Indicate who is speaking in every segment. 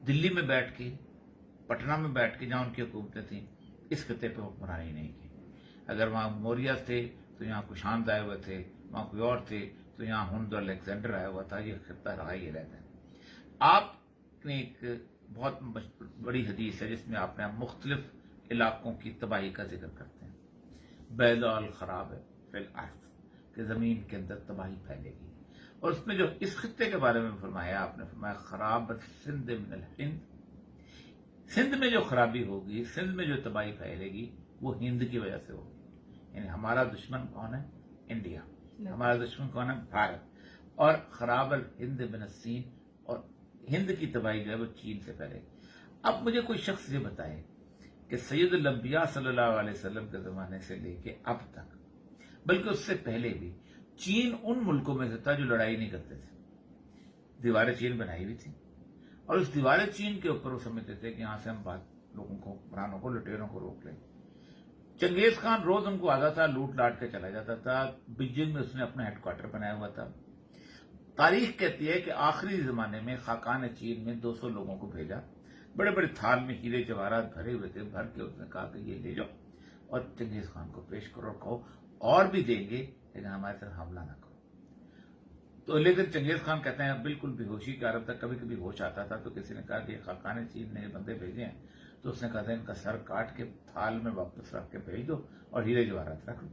Speaker 1: دلی میں بیٹھ کے، پٹنہ میں بیٹھ کے جہاں ان کی حکومتیں تھیں، اس خطے پہ حکمرانی نہیں کی. اگر وہاں موریہ تھے تو یہاں کشاند آئے ہوئے تھے، وہاں کوئی اور تھے تو یہاں ہند اور الیگزینڈر آیا ہوا تھا. یہ خطہ رہا ہی رہتا ہے. آپ نے ایک بہت بڑی حدیث ہے جس میں آپ نے مختلف علاقوں کی تباہی کا ذکر کرتے ہیں. بیضاء الخراب فی الارض، کہ زمین کے اندر تباہی پھیلے گی. اور اس میں جو اس خطے کے بارے میں فرمایا، آپ نے فرمایا خرابت سندھ من الہند، سندھ میں جو خرابی ہوگی، سندھ میں جو تباہی پھیلے گی وہ ہند کی وجہ سے ہوگی. یعنی ہمارا دشمن کون ہے؟ انڈیا. ہمارا دشمن کون ہے؟ بھارت. اور خراب الہند من الصین، اور ہند کی تباہی جو ہے وہ چین سے پھیلے گی. اب مجھے کوئی شخص یہ بتائے کہ سید الانبیاء صلی اللہ علیہ وسلم کے زمانے سے لے کے اب تک، بلکہ اس سے پہلے بھی، چین ان ملکوں میں سے تھا جو لڑائی نہیں کرتے تھے. دیواریں چین بنائی ہوئی تھی، اور اس دیواریں چین کے اوپر وہ سمجھتے تھے کہ یہاں سے ہم لوگوں کو، حکمرانوں کو، لٹیروں کو روک لیں. چنگیز خان روز ان کو آتا تھا، لوٹ لاٹ کے چلا جاتا تھا. بیجنگ میں اس نے اپنا ہیڈ کوارٹر بنایا ہوا تھا. تاریخ کہتی ہے کہ آخری زمانے میں خاقان چین میں 200 لوگوں کو بھیجا، بڑے بڑے تھال میں ہیرے جواہرات بھرے ہوئے تھے. بھر کے اس نے کہا کہ یہ لے جاؤ اور چنگیز خان کو پیش کرو، اور کہو اور بھی دیں گے لیکن ہمارے ساتھ حملہ نہ کرو. تو لیکن چنگیز خان کہتے ہیں بالکل بے ہوشی کا عالم تھا. کبھی کبھی ہوش آتا تھا تو کسی نے کہا کہ خاقان چین نے بندے بھیجے ہیں، تو اس نے کہا تھا ان کا سر کاٹ کے تھال میں واپس رکھ کے بھیج دو اور ہیرے جواہرات رکھ دو.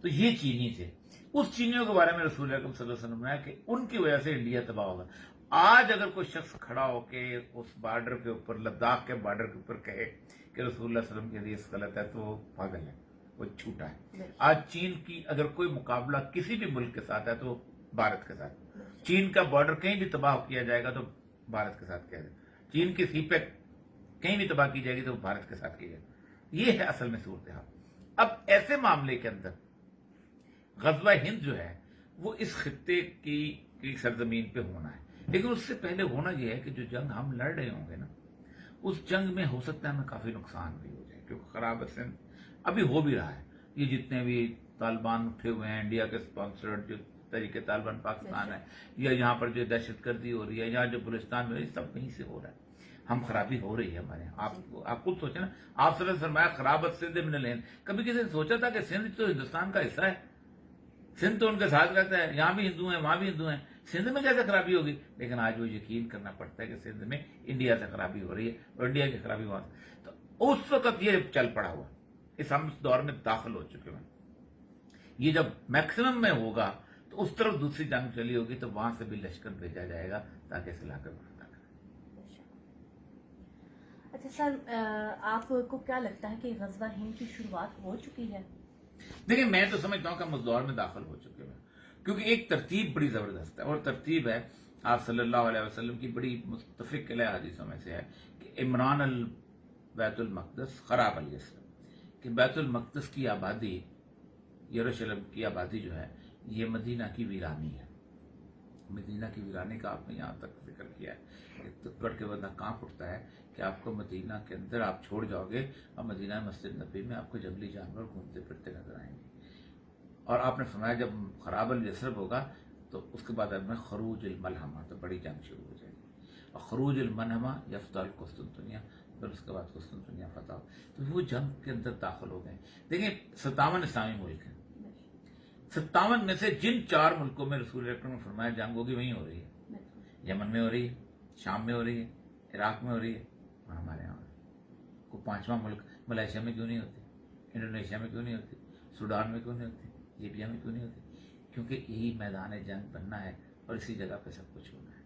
Speaker 1: تو یہ چینی تھے. اس چینیوں کے بارے میں رسول اکرم صلی اللہ علیہ وسلم نے کہ ان کی وجہ سے انڈیا تباہ ہوگا. آج اگر کوئی شخص کھڑا ہو کے اس بارڈر کے اوپر، لداخ کے بارڈر کے اوپر کہے کہ رسول اللہ علیہ وسلم کی حدیث غلط ہے تو وہ پاگل ہے، وہ جھوٹا ہے. آج چین کی اگر کوئی مقابلہ کسی بھی ملک کے ساتھ ہے تو بھارت کے ساتھ. چین کا بارڈر کہیں بھی تباہ کیا جائے گا تو بھارت کے ساتھ کیا جائے گا. چین کی سی پیک کہیں بھی تباہ کی جائے گی تو بھارت کے ساتھ کی جائے گی. یہ ہے اصل میں صورتحال. اب ایسے معاملے کے اندر غزوہ ہند جو ہے وہ اس خطے کی سرزمین پہ ہونا ہے. لیکن اس سے پہلے ہونا یہ ہے کہ جو جنگ ہم لڑ رہے ہوں گے نا، اس جنگ میں ہو سکتا ہے ہمیں کافی نقصان بھی ہو جائے، کیونکہ خراب سندھ ابھی ہو بھی رہا ہے. یہ جتنے بھی طالبان اٹھے ہوئے ہیں، انڈیا کے اسپانسرڈ جو طریقے طالبان پاکستان ہے، یا یہاں پر جو دہشت گردی ہو رہی ہے، یا جو بلوچستان میں، سب وہیں سے ہو رہا ہے. ہم خرابی ہو رہی ہے ہمارے یہاں. آپ خود سوچیں نا، آپ صلی اللہ علیہ وسلم فرمایا خرابت سندھ من الہند. کبھی کسی نے سوچا تھا کہ سندھ تو ہندوستان کا حصہ ہے، سندھ تو ان کے ساتھ رہتا ہے، یہاں بھی ہندو ہیں وہاں بھی ہندو ہیں، سندھ میں کیسے خرابی ہوگی؟ لیکن آج وہ یقین کرنا پڑتا ہے کہ سندھ میں انڈیا سے خرابی ہو رہی ہے اور انڈیا کی خرابی وہاں سے. تو اس وقت یہ چل پڑا ہوا، ہم اس دور میں داخل ہو چکے ہیں. یہ جب میکسیمم میں ہوگا تو اس طرف دوسری جنگ چلی ہوگی تو وہاں سے بھی لشکر بھیجا جائے گا تاکہ اس علاقے میں فتح کرے.
Speaker 2: اچھا سر، آپ کو کیا لگتا ہے کہ غزوہ ہند کی شروعات ہو چکی ہے؟
Speaker 1: دیکھیں، میں تو سمجھتا ہوں کہ ہم اس دور میں داخل ہو چکے ہیں، کیونکہ ایک ترتیب بڑی زبردست ہے. اور ترتیب ہے آپ صلی اللہ علیہ وسلم کی بڑی متفق علیہ حدیثوں میں سے ہے کہ عمران بیت المقدس خراب الیسر، کہ بیت المقدس کی آبادی، یروشلم کی آبادی جو ہے یہ مدینہ کی ویرانی ہے. مدینہ کی ویرانی کا آپ نے یہاں تک ذکر کیا ہے کہ کٹ کے بندہ کانپ اٹھتا ہے کہ آپ کو مدینہ کے اندر آپ چھوڑ جاؤ گے اور مدینہ مسجد نبی میں آپ کو جنگلی جانور گھومتے پھرتے نظر آئیں گے. اور آپ نے فرمایا جب خراب الیسرب ہوگا تو اس کے بعد میں خروج الملحمہ، تو بڑی جنگ شروع ہو جائے گی. اور خروج الملحمہ یفتح القسطنطنیہ، پھر اس کے بعد قسطنطنیہ فتح. تو وہ جنگ کے اندر داخل ہو گئے. دیکھیں 57 اسلامی ملک ہیں، 57 میں سے جن 4 ملکوں میں رسول اکرم نے فرمایا جنگ ہوگی وہیں ہو رہی ہے. یمن میں ہو رہی ہے، شام میں ہو رہی ہے، عراق میں ہو رہی ہے، اور ہمارے یہاں ہو رہی ہے. کوئی 5واں ملک ملائیشیا میں کیوں نہیں ہوتی؟ انڈونیشیا میں کیوں نہیں ہوتی؟ سوڈان میں کیوں نہیں ہوتی؟ لیبیا میں کیوں نہیں ہوتی؟ کیونکہ یہی میدان جنگ بننا ہے اور اسی جگہ پہ سب کچھ ہونا ہے.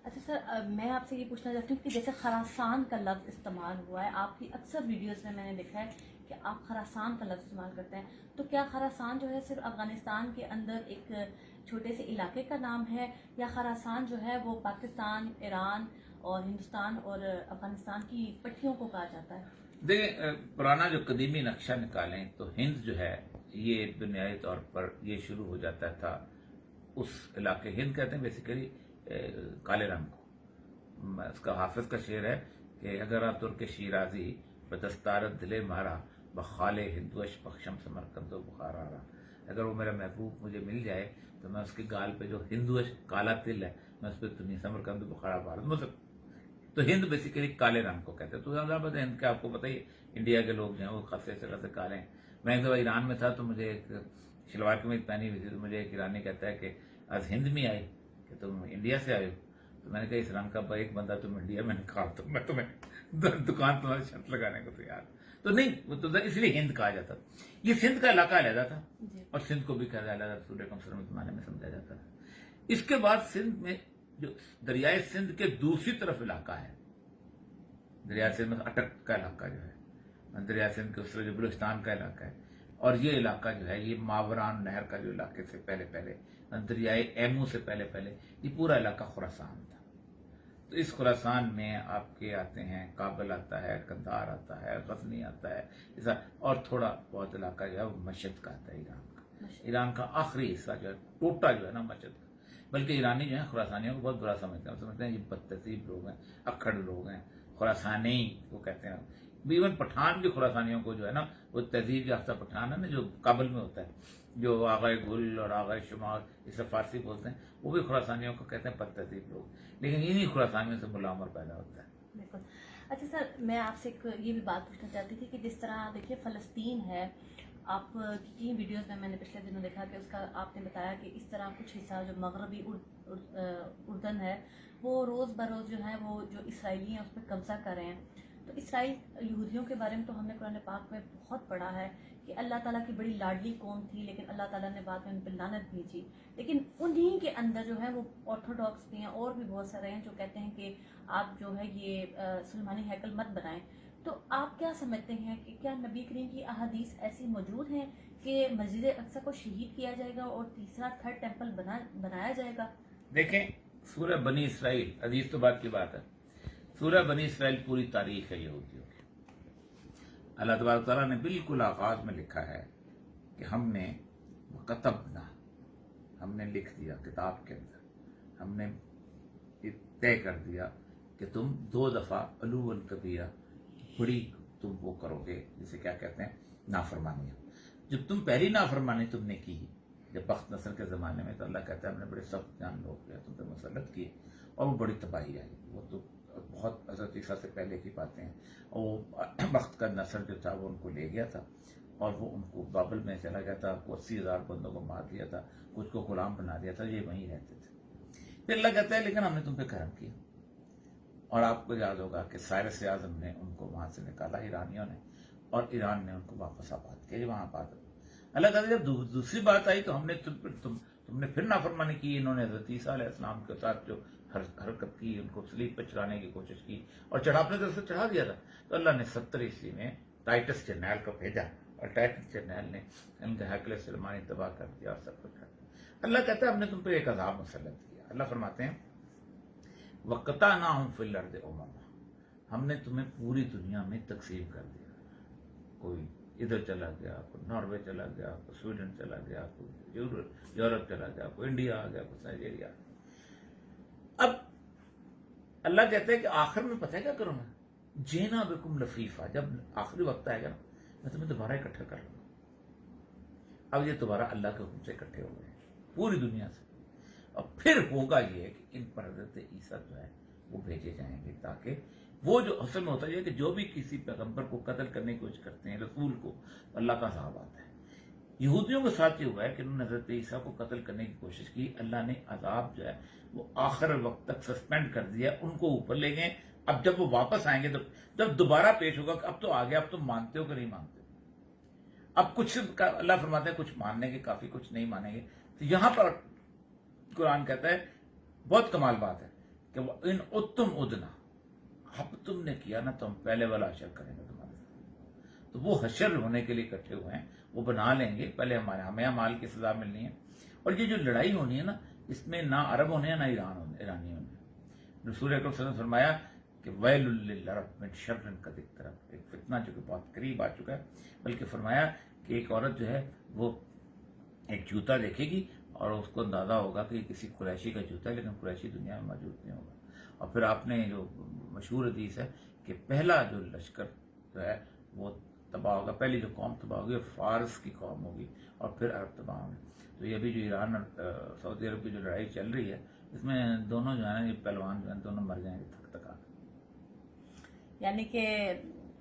Speaker 2: اچھا سر، میں آپ سے یہ پوچھنا چاہتی ہوں کہ جیسے خراسان کا لفظ استعمال ہوا ہے آپ کی اکثر ویڈیوز میں نے دیکھا ہے کہ آپ خراسان کا لفظ استعمال کرتے ہیں، تو کیا خراسان جو ہے صرف افغانستان کے اندر ایک چھوٹے سے علاقے کا نام ہے، یا خراسان جو ہے وہ پاکستان، ایران اور ہندوستان اور افغانستان کی پٹھیوں کو کہا جاتا ہے؟
Speaker 1: دیکھیں، پرانا جو قدیمی نقشہ نکالیں تو ہند جو ہے یہ بنیادی طور پر یہ شروع ہو جاتا تھا اس علاقے، ہند کہتے ہیں بیسیکلی کالے رنگ کو. اس کا حافظ کا شعر ہے کہ اگر آپ ترک شیرازی بدستارت دلے مارا بخال ہندوش بخشم سمرکند و بخار آ رہا. اگر وہ میرا محبوب مجھے مل جائے تو میں اس کے گال پہ جو ہندوش کالا تل ہے میں اس پہ دنیا سمرکند بخارا مارا. مطلب تو ہند بیسیکلی کالے رنگ کو کہتے ہیں. تو ہند کا آپ کو پتہ ہی انڈیا کے لوگ جو ہیں وہ خاصے سے خاصے کالے ہیں. میں ایک دفعہ ایران میں تھا تو مجھے ایک شلوار قمیض پہنی ہوئی تھی تو مجھے ایک ایرانی کہتا ہے کہ آج ہند میں آئے کہ تم انڈیا سے آئے ہو. تو میں نے کہا اس رنگ کا ایک بندہ تم انڈیا میں نکال تو میں تمہیں دکان تمہاری شرط لگانے کو تیار. تو نہیں وہ تو اس لیے ہند کہا جاتا. یہ سندھ کا علاقہ علیحدہ تھا اور سندھ کو بھی کہا علیحدہ رسول اکرم صلی اللہ علیہ وسلم کے زمانے میں سمجھا جاتا تھا. اس کے بعد سندھ میں جو دریائے سندھ کے دوسری طرف علاقہ ہے, دریائے سندھ میں اٹک کا علاقہ جو ہے, دریائے سندھ کے اس طرف جو بلوچستان کا علاقہ ہے, اور یہ علاقہ جو ہے یہ ماوران نہر کا جو علاقے سے پہلے دریائے ایمو سے پہلے یہ پورا علاقہ خراسان تھا. تو اس خراسان میں آپ کے آتے ہیں کابل آتا ہے, قندھار آتا ہے, غزنی آتا ہے, اور تھوڑا بہت علاقہ جو ہے وہ مشہد کا آتا ہے ایران کا. ایران کا آخری حصہ جو ہے ٹوٹا جو ہے نا مشہد کا. بلکہ ایرانی جو ہیں خراسانیوں کو بہت برا سمجھتے ہیں یہ بدتہذیب لوگ ہیں, اکھڑ لوگ ہیں, خراسانی کو کہتے ہیں. ایون پٹھان بھی خراسانیوں کو جو ہے نا وہ تہذیب یافتہ پٹھان ہے نا جو کابل میں ہوتا ہے, جو آغائے گل اور آغائے شمال اس سے فارسی بولتے ہیں, وہ بھی خراسانیوں کو کہتے ہیں بد تہذیب لوگ. لیکن انہی خراسانیوں سے ملا عمر پیدا ہوتا ہے.
Speaker 2: بالکل. اچھا سر, میں آپ سے ایک یہ بھی بات پوچھنا چاہتی تھی کہ جس طرح دیکھیے فلسطین ہے, آپ کی ویڈیوز میں نے پچھلے دنوں دیکھا کہ اس کا آپ نے بتایا کہ اس طرح کچھ حصہ جو مغربی اردن ہے وہ روز بروز جو ہے وہ جو اسرائیلی ہیں اس پہ قبضہ کر رہے ہیں. تو اسرائیل یہودیوں کے بارے میں تو ہم نے قرآن پاک میں بہت پڑھا ہے کہ اللہ تعالیٰ کی بڑی لاڈلی قوم تھی, لیکن اللہ تعالیٰ نے بعد میں ان پہ لعنت بھیجی. لیکن انہی کے اندر جو ہے وہ آرتھوڈاکس بھی ہیں اور بھی بہت سارے ہیں جو کہتے ہیں کہ آپ جو ہے یہ سلیمانی ہیکل مت بنائیں. تو آپ کیا سمجھتے ہیں کہ کیا نبی کریم کی احادیث ایسی موجود ہیں کہ مسجد اقصی کو شہید کیا جائے گا اور تیسرا تھرڈ ٹیمپل بنایا جائے گا؟
Speaker 1: دیکھیں سورہ بنی اسرائیل, حدیث تو بات کی بات ہے, سورہ بنی اسرائیل پوری تاریخ ہے یہودیوں کی. اللہ تبارک تعالیٰ نے بالکل آغاز میں لکھا ہے کہ ہم نے کتبنا, ہم نے لکھ دیا کتاب کے اندر, ہم نے طے کر دیا کہ تم 2 دفعہ علوا کبیرہ بڑی تم وہ کرو گے, جسے کیا کہتے ہیں نافرمانیاں. جب تم پہلی نافرمانی تم نے کی جب بخت نصر کے زمانے میں, تو اللہ کہتا ہے ہم نے بڑے سخت جان لوگ جو ہے تم پہ مسلط کیے اور وہ بڑی تباہی آئی. وہ تو بہت حضرت عیسیٰ سے پہلے کی باتیں ہیں. اور وہ بخت کا نصر جو تھا وہ ان کو لے گیا تھا اور وہ ان کو بابل میں چلا گیا تھا, وہ 80,000 بندوں کو مار دیا تھا, کچھ کو غلام بنا دیا تھا, یہ وہیں رہتے تھے. پھر اللہ کہتا ہے لیکن ہم نے تم پہ کرم کیا. اور آپ کو یاد ہوگا کہ سائرس اعظم نے ان کو وہاں سے نکالا ایرانیوں نے, اور ایران نے ان کو واپس آباد کیا. وہاں آباد اللہ تعالیٰ جب دوسری بات آئی تو ہم نے تم نے پھر نافرمانی کی. انہوں نے حضرت عیسیٰ علیہ السلام کے ساتھ جو حرکت کی, ان کو صلیب پہ چڑھانے کی کوشش کی اور اپنے طرف سے چڑھا دیا تھا. تو اللہ نے 70 عیسوی میں ٹائٹس جرنیل کو بھیجا اور ٹائٹس جرنیل نے ان کا ہیکل سلیمانی تباہ کر دیا اور سب کچھ کر دیا. اللہ کہتا ہے ہم نے تم پہ ایک عذاب مسلط کیا. اللہ فرماتے ہیں وَقَطَعْنَاهُمْ فِي الْأَرْضِ أُمَمًا, ہم نے تمہیں پوری دنیا میں تقسیم کر دیا. کوئی ادھر چلا گیا, کوئی ناروے چلا گیا, کوئی سویڈن چلا گیا, کوئی یورپ چلا گیا, کوئی انڈیا آ گیا, کوئی نائجیریا. اب اللہ کہتا ہے کہ آخر میں پتہ ہے کیا کروں میں, جینا بکم لفیفا, جب آخری وقت آئے گا نا میں تمہیں دوبارہ اکٹھا کر لوں گا. اب یہ دوبارہ اللہ کے حکم سے اکٹھے ہو گئے پوری دنیا سے. اور پھر ہوگا یہ کہ ان پر حضرت عیسیٰ جو ہے وہ بھیجے جائیں گے, تاکہ وہ جو اصل میں ہوتا ہے کہ جو بھی کسی پیغمبر کو قتل کرنے کی کوشش کرتے ہیں, رسول کو, اللہ کا عذاب آتا ہے. یہودیوں کے ساتھ یہ ہوا ہے کہ انہوں نے حضرت عیسیٰ کو قتل کرنے کی کوشش کی, اللہ نے عذاب جو ہے وہ آخر وقت تک سسپینڈ کر دیا, ان کو اوپر لے گئے. اب جب وہ واپس آئیں گے تو جب دوبارہ پیش ہوگا کہ اب تو آ گیا, اب تم مانتے ہو کہ نہیں مانتے ہو. اب کچھ اللہ فرماتے ہیں کچھ ماننے کے کافی, کچھ نہیں مانیں گے. تو یہاں پر قرآن کہتا ہے بہت کمال بات ہے کہ ان اتم ادنا, اب تم نے کیا نا تو ہم پہلے والا حشر کریں گے تمہارے ساتھ. تو وہ حشر ہونے کے لیے اکٹھے ہوئے ہیں, وہ بنا لیں گے. پہلے ہمیں مال کی سزا ملنی ہے. اور یہ جو لڑائی ہونی ہے نا, اس میں نہ عرب ہونے ہیں نہ ایرانی ہونے ہیں. رسول اکرم صلی اللہ علیہ وسلم نے فرمایا کہ ویل للعرب من شر قد اقترب, ایک فتنہ جو کہ بہت قریب آ چکا ہے. بلکہ فرمایا کہ ایک عورت جو ہے وہ ایک جوتا دیکھے گی اور اس کو اندازہ ہوگا کہ یہ کسی قریشی کا جوتا ہے, لیکن قریشی دنیا میں موجود نہیں ہوگا. اور پھر آپ نے جو مشہور حدیث ہے کہ پہلا جو لشکر جو ہے وہ تباہ ہوگا, پہلی جو قوم تباہ ہوگی وہ فارس کی قوم ہوگی اور پھر عرب تباہ ہوں گے. تو یہ بھی جو ایران اور سعودی عرب کی جو لڑائی چل رہی ہے, اس میں دونوں جو ہے نا یہ پہلوان جو ہیں دونوں مر جائیں گے تھک تکا.
Speaker 2: یعنی کہ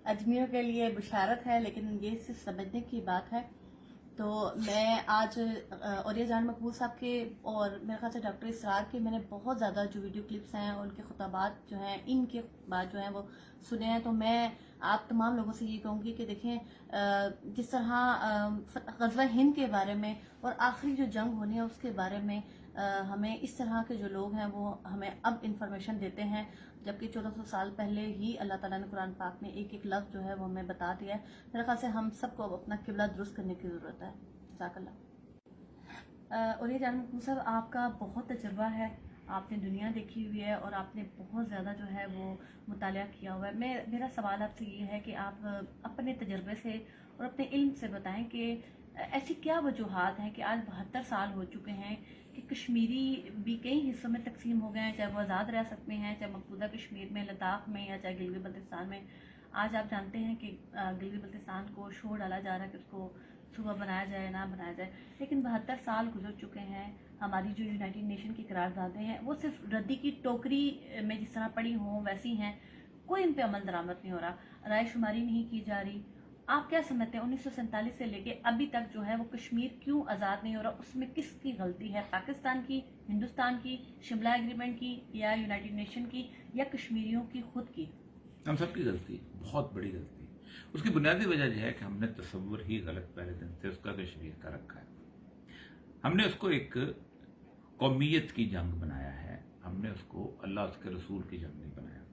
Speaker 2: اجمیوں کے لیے بشارت ہے، لیکن یہ صرف سمجھنے کی بات ہے. تو میں آج اولیاء جان مقبول صاحب کے اور میرے خیال سے ڈاکٹر اسرار کے میں نے بہت زیادہ جو ویڈیو کلپس ہیں ان کے خطابات جو ہیں، ان کے خطبات جو ہیں وہ سنے ہیں. تو میں آپ تمام لوگوں سے یہ کہوں گی کہ دیکھیں جس طرح غزوہ ہند کے بارے میں اور آخری جو جنگ ہونی ہے اس کے بارے میں ہمیں اس طرح کے جو لوگ ہیں وہ ہمیں اب انفارمیشن دیتے ہیں، جبکہ 1400 سال پہلے ہی اللہ تعالیٰ نے قرآن پاک میں ایک ایک لفظ جو ہے وہ ہمیں بتا دیا ہے. میرے خیال سے ہم سب کو اب اپنا قبلہ درست کرنے کی ضرورت ہے. جزاک اللہ. اولیاء جان مقبول صاحب، آپ کا بہت تجربہ ہے، آپ نے دنیا دیکھی ہوئی ہے اور آپ نے بہت زیادہ جو ہے وہ مطالعہ کیا ہوا ہے. میرا سوال آپ سے یہ ہے کہ آپ اپنے تجربے سے اور اپنے علم سے بتائیں کہ ایسی کیا وجوہات ہیں کہ آج 72 سال ہو چکے ہیں کہ کشمیری بھی کئی حصوں میں تقسیم ہو گئے ہیں، چاہے وہ آزاد ریاست میں ہیں، چاہے مقبوضہ کشمیر میں، لداخ میں، یا چاہے گلگت بلتستان میں. آج آپ جانتے ہیں کہ گلگت بلتستان کو شور ڈالا جا رہا ہے کہ اس کو صوبہ بنایا جائے نہ بنایا جائے، لیکن 72 سال گزر چکے ہیں. ہماری جو یونائٹڈ نیشن کی قراردادیں ہیں وہ صرف ردی کی ٹوکری میں جس طرح پڑی ہوں ویسی ہیں، کوئی ان پہ عمل درآمد نہیں ہو رہا، رائے شماری نہیں کی جا رہی. آپ کیا سمجھتے ہیں 1947 سے لے کے ابھی تک جو ہے وہ کشمیر کیوں آزاد نہیں ہو رہا؟ اس میں کس کی غلطی ہے؟ پاکستان کی، ہندوستان کی، شملہ ایگریمنٹ کی، یا یونائٹڈ نیشن کی، یا کشمیریوں کی خود کی؟
Speaker 1: ہم سب کی غلطی، بہت بڑی غلطی. اس کی بنیادی وجہ یہ ہے کہ ہم نے تصور ہی غلط پہلے دن سے اس کا کشمیر کا رکھا ہے. ہم نے اس کو ایک قومیت کی جنگ بنایا ہے، ہم نے اس کو اللہ اس کے رسول کی جنگ نہیں بنایا.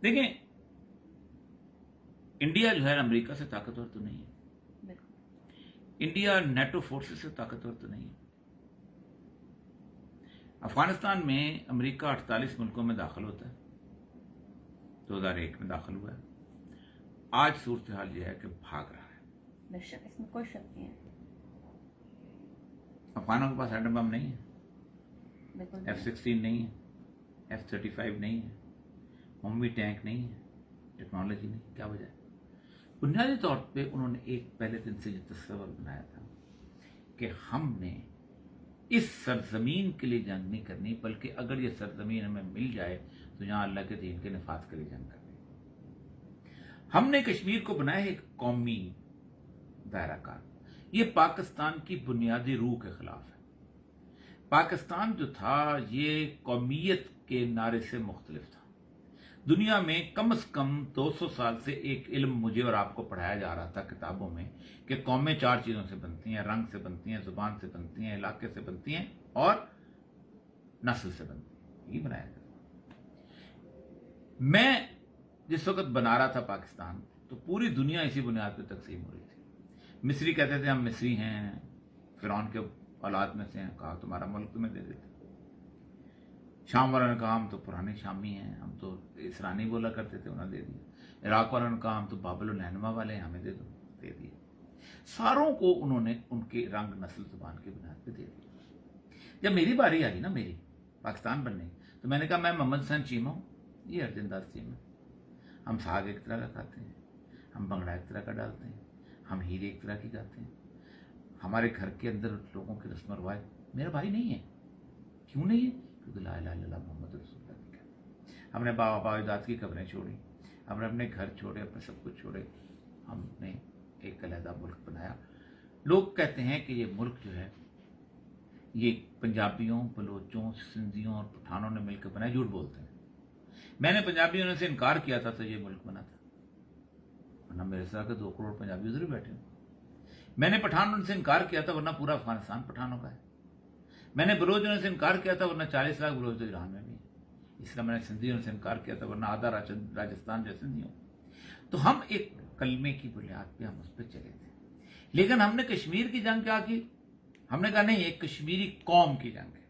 Speaker 1: دیکھیں، انڈیا جو ہے امریکہ سے طاقتور تو نہیں ہے، انڈیا نیٹو فورسز سے طاقتور تو نہیں ہے. افغانستان میں امریکہ 48 ملکوں میں داخل ہوتا ہے، 2001 میں داخل ہوا ہے. آج صورتحال یہ ہے کہ بھاگ رہا ہے.
Speaker 2: بے شک، اس میں کوئی شک نہیں ہے.
Speaker 1: افغانوں کے پاس ایٹم بم نہیں ہے،
Speaker 2: بالکل
Speaker 1: F-16 نہیں ہے، F-35 نہیں ہے، ہومی ٹینک نہیں ہے، ٹیکنالوجی نہیں. کیا وجہ ہے؟ بنیادی طور پہ انہوں نے ایک پہلے دن سے یہ تصور بنایا تھا کہ ہم نے اس سرزمین کے لیے جنگ نہیں کرنی، بلکہ اگر یہ سرزمین ہمیں مل جائے تو یہاں اللہ کے دین کے نفاذ کے لیے جنگ کرنی. ہم نے کشمیر کو بنایا ایک قومی دائرہ کار. یہ پاکستان کی بنیادی روح کے خلاف ہے. پاکستان جو تھا یہ قومیت کے نعرے سے مختلف تھا. دنیا میں کم از کم 200 سال سے ایک علم مجھے اور آپ کو پڑھایا جا رہا تھا کتابوں میں کہ قومیں 4 چیزوں سے بنتی ہیں: رنگ سے بنتی ہیں، زبان سے بنتی ہیں، علاقے سے بنتی ہیں، اور نسل سے بنتی ہیں. یہ بنایا جاتا. میں جس وقت بنا رہا تھا پاکستان تو پوری دنیا اسی بنیاد پہ تقسیم ہو رہی تھی. مصری کہتے تھے ہم مصری ہیں، فرعون کے اولاد میں سے ہیں، کہا تمہارا ملک تمہیں دے دیتے. شام والوں نے کہا ہم تو پرانے شامی ہیں، ہم تو اسرانی بولا کرتے تھے، انہیں دے دیا. عراق والوں نے کہا ہم تو بابل و نینوا والے ہیں، ہمیں دے دو، دے دیے. ساروں کو انہوں نے ان کے رنگ، نسل، زبان کی بنیاد پہ دے دیا. جب میری باری آئی نا، میری پاکستان بننے، تو میں نے کہا میں محمد حسین چیمہ ہوں، یہ ارجن داس چیمہ. ہم ساگ ایک طرح کا کھاتے ہیں، ہم بنگڑا ایک طرح کا ڈالتے ہیں، ہم ہیرے ایک طرح کی گاتے ہیں. ہمارے گھر کے اندر لوگوں کی رسم و رواج میرا بھائی نہیں ہے. کیوں نہیں ہے؟ کیونکہ لا الہ الا اللہ محمد رسول اللہ کی کہتے. ہم نے بابا اجداد کی قبریں چھوڑی، ہم نے اپنے گھر چھوڑے، اپنے سب کچھ چھوڑے، ہم نے ایک علیحدہ ملک بنایا. لوگ کہتے ہیں کہ یہ ملک جو ہے یہ پنجابیوں، بلوچوں، سندھیوں اور پٹھانوں نے مل کے بنایا. جھوٹ بولتے ہیں. میں نے پنجابیوں نے سے انکار کیا تھا تو یہ ملک بنا تھا، ورنہ میرے ساتھ 2 کروڑ پنجابی ادھر بیٹھے ہوں. میں نے پٹھانوں سے انکار کیا تھا ورنہ پورا افغانستان پٹھانوں کا ہے. میں نے بلوچوں سے انکار کیا تھا ورنہ 40 لاکھ بلوچ تو ایران میں بھی ہیں. اس طرح میں نے سندھیوں سے انکار کیا تھا ورنہ آدھا راجستھان جو سندھیوں. تو ہم ایک کلمے کی بنیاد پہ ہم اس پہ چلے تھے. لیکن ہم نے کشمیر کی جنگ کیا کی؟ ہم نے کہا نہیں، ایک کشمیری قوم کی جنگ ہے.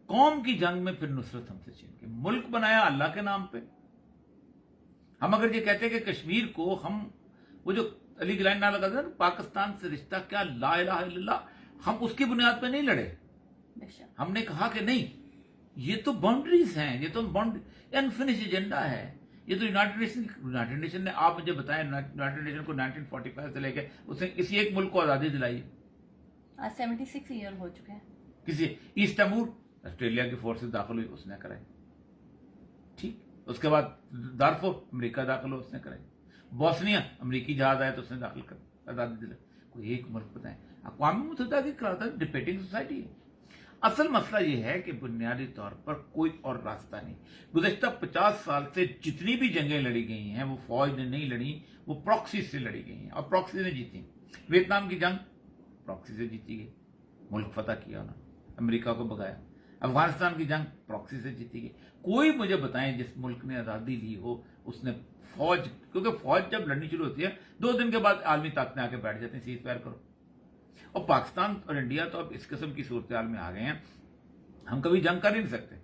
Speaker 1: قوم کی جنگ میں پھر نصرت ہم سے چھین کے ملک بنایا اللہ کے نام پہ. ہم اگر یہ کہتے کہ کشمیر کو ہم وہ جو علی کی لائن نہ لگا تھا پاکستان سے رشتہ کیا، لا الہ الا اللہ، ہم اس کی بنیاد پہ نہیں لڑے. ہم نے کہا کہ نہیں، یہ تو باؤنڈریز ہیں، یہ تو انفنش ایجنڈا ہے. یہ تو یونائٹڈ نیشن نے، آپ مجھے بتائیں، یونائٹڈ نیشن کو 1945 سے لے کے اس نے کسی ایک ملک کو آزادی دلائی؟
Speaker 2: آج 76 ایئر ہو چکے ہیں.
Speaker 1: کسی ایسٹ تیمور، آسٹریلیا کی فورسز داخل ہوئی، اس نے کرائی. ٹھیک، اس کے بعد دارفور امریکہ داخل ہو اس نے کرے، بوسنیا امریکی جہاز آئے تو اس نے داخل کر آزادی دلائی. کوئی ایک ملک بتائیں. اقوام متحدہ کی قرارداد ڈبیٹنگ سوسائٹی ہے. اصل مسئلہ یہ ہے کہ بنیادی طور پر کوئی اور راستہ نہیں. گزشتہ 50 سال سے جتنی بھی جنگیں لڑی گئی ہیں وہ فوج نے نہیں لڑی، وہ پراکسی سے لڑی گئی ہیں اور پراکسی نے جیتی. ویتنام کی جنگ پراکسی سے جیتی گئی، ملک فتح کیا انہوں نے، امریکہ کو بھگایا. افغانستان کی جنگ پراکسی سے جیتی گئی. کوئی مجھے بتائیں جس ملک نے آزادی لی ہو اس نے فوج، کیونکہ فوج جب لڑنی شروع ہوتی ہے 2 دن کے بعد عالمی طاقتیں آ کے بیٹھ جاتی ہیں سیز فائر کرو. اور پاکستان اور انڈیا تو اب اس قسم کی صورتحال میں آ گئے ہیں، ہم کبھی جنگ کر ہی نہیں سکتے،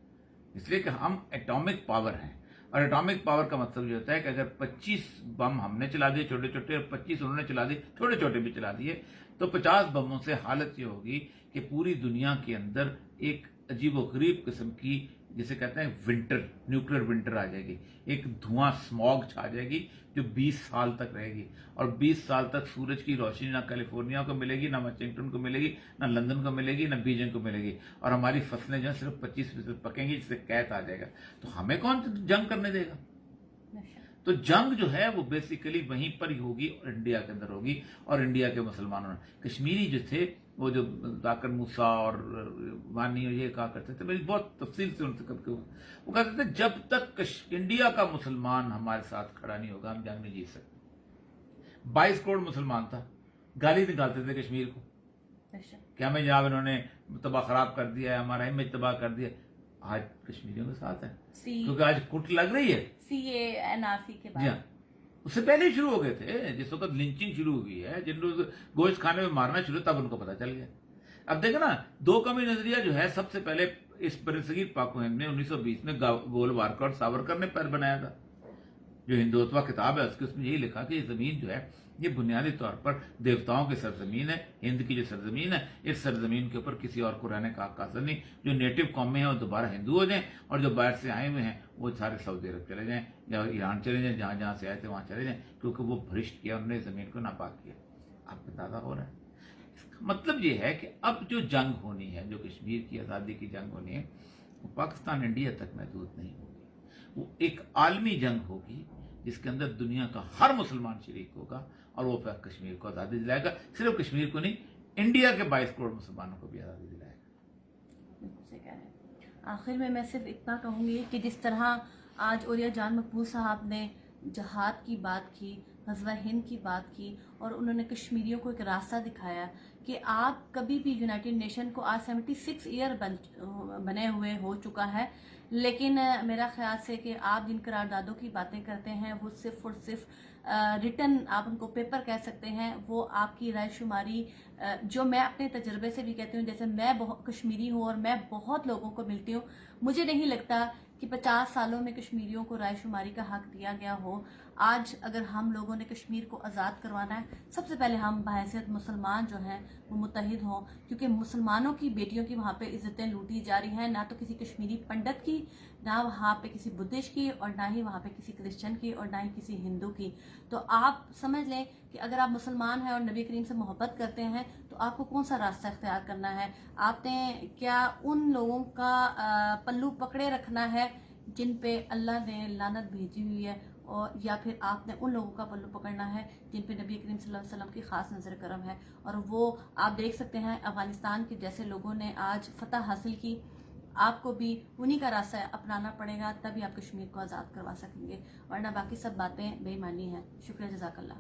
Speaker 1: اس لیے کہ ہم ایٹامک پاور ہیں. اور ایٹامک پاور کا مطلب یہ ہوتا ہے کہ اگر 25 بم ہم نے چلا دیے چھوٹے چھوٹے اور 25 انہوں نے چلا دیے چھوٹے چھوٹے بھی چلا دیے تو 50 بموں سے حالت یہ ہوگی کہ پوری دنیا کے اندر ایک عجیب و غریب قسم کی جسے کہتے ہیں ونٹر، نیوکلیر ونٹر آ جائے گی. ایک دھواں اسموگ چھا جائے گی جو 20 سال تک رہے گی. اور 20 سال تک سورج کی روشنی نہ کیلیفورنیا کو ملے گی، نہ واشنگٹن کو ملے گی، نہ لندن کو ملے گی، نہ بیجنگ کو ملے گی. اور ہماری فصلیں جو ہیں صرف 25% پکیں گی جس سے قحط آ جائے گا. تو ہمیں کون جنگ کرنے دے گا؟ تو جنگ جو ہے وہ بیسیکلی وہیں پر ہی ہوگی اور انڈیا کے اندر ہوگی. اور انڈیا کے مسلمانوں نے، کشمیری جو تھے وہ جو ذاکر موسیٰ اور وانی اور یہ کہا کرتے تھے، میری بہت تفصیل سے ان سے کب کے وہ کہتے تھے جب تک انڈیا کا مسلمان ہمارے ساتھ کھڑا نہیں ہوگا ہم جنگ نہیں جیت سکتے. 22 کروڑ مسلمان تھا، گالی نکالتے تھے کشمیر کو کہ ہمیں جناب انہوں نے تباہ خراب کر دیا ہے، ہمارا امیج تباہ کر دیا. آج کشمیریوں کے ساتھ ہے کیونکہ آج کٹ لگ رہی ہے
Speaker 2: CA/NRC کے بعد.
Speaker 1: جی ہاں، اس سے پہلے ہی شروع ہو گئے تھے. جس وقت لنچنگ شروع ہوئی ہے، جن لوگ گوشت کھانے میں مارنا شروع تب ان کو پتا چل گیا. اب دیکھیں نا، 2 قومی نظریہ جو ہے سب سے پہلے اس برصغیر پاک و ہند نے 1920 میں گولوارکر اور ساورکر نے پیر بنایا تھا. جو ہندوتوا کتاب ہے اس میں یہی لکھا کہ یہ زمین جو ہے یہ بنیادی طور پر دیوتاؤں کی سرزمین ہے. ہند کی جو سرزمین ہے اس سرزمین کے اوپر کسی اور کو رہنے کا حق حاصل نہیں. جو نیٹو قومیں ہیں وہ دوبارہ ہندو ہو جائیں اور جو باہر سے آئے ہوئے ہیں وہ سارے سعودی عرب چلے جائیں یا ایران چلے جائیں، جہاں جہاں سے آئے تھے وہاں چلے جائیں، کیونکہ وہ بھرشٹ کیا انہوں نے زمین کو ناپاک کیا. آپ کو اندازہ ہو رہا ہے؟ اس کا مطلب یہ ہے کہ اب جو جنگ ہونی ہے، جو کشمیر کی آزادی کی جنگ ہونی ہے، وہ پاکستان انڈیا تک محدود نہیں ہوگی. وہ ایک عالمی جنگ ہوگی جس کے اندر دنیا کا ہر مسلمان شریک ہوگا اور وہ پھر کشمیر کو آزادی دلائے گا. صرف کشمیر کو نہیں، انڈیا کے 22 کروڑ مسلمانوں کو بھی آزادی دلائے گا.
Speaker 2: آخر میں صرف اتنا کہوں گی کہ جس طرح آج اولیاء جان مقبول صاحب نے جہاد کی بات کی، غزوہ ہند کی بات کی، اور انہوں نے کشمیریوں کو ایک راستہ دکھایا کہ آپ کبھی بھی یونائٹڈ نیشن کو آج 76 ایئر بنے ہوئے ہو چکا ہے، لیکن میرا خیال سے کہ آپ جن قراردادوں کی باتیں کرتے ہیں وہ صرف اور صرف ریٹن، آپ ان کو پیپر کہہ سکتے ہیں، وہ آپ کی رائے شماری جو میں اپنے تجربے سے بھی کہتی ہوں، جیسے میں کشمیری ہوں اور میں بہت لوگوں کو ملتی ہوں، مجھے نہیں لگتا کہ 50 سالوں میں کشمیریوں کو رائے شماری کا حق دیا گیا ہو. آج اگر ہم لوگوں نے کشمیر کو آزاد کروانا ہے، سب سے پہلے ہم بحیثیت مسلمان جو ہیں وہ متحد ہوں، کیونکہ مسلمانوں کی بیٹیوں کی وہاں پہ عزتیں لوٹی جا رہی ہیں، نہ تو کسی کشمیری پنڈت کی، نہ وہاں پہ کسی بدھسٹ کی، اور نہ ہی وہاں پہ کسی کرسچن کی، اور نہ ہی کسی ہندو کی. تو آپ سمجھ لیں کہ اگر آپ مسلمان ہیں اور نبی کریم سے محبت کرتے ہیں تو آپ کو کون سا راستہ اختیار کرنا ہے. آپ نے کیا ان لوگوں کا پلو پکڑے رکھنا ہے جن پہ اللہ نے لعنت بھیجی ہوئی ہے، اور یا پھر آپ نے ان لوگوں کا پلو پکڑنا ہے جن پہ نبی کریم صلی اللہ علیہ وسلم کی خاص نظر کرم ہے. اور وہ آپ دیکھ سکتے ہیں افغانستان کے جیسے لوگوں نے آج فتح حاصل کی. آپ کو بھی انہی کا راستہ اپنانا پڑے گا، تبھی آپ کشمیر کو آزاد کروا سکیں گے، ورنہ باقی سب باتیں بے ایمانی ہیں. شکریہ، جزاک اللہ.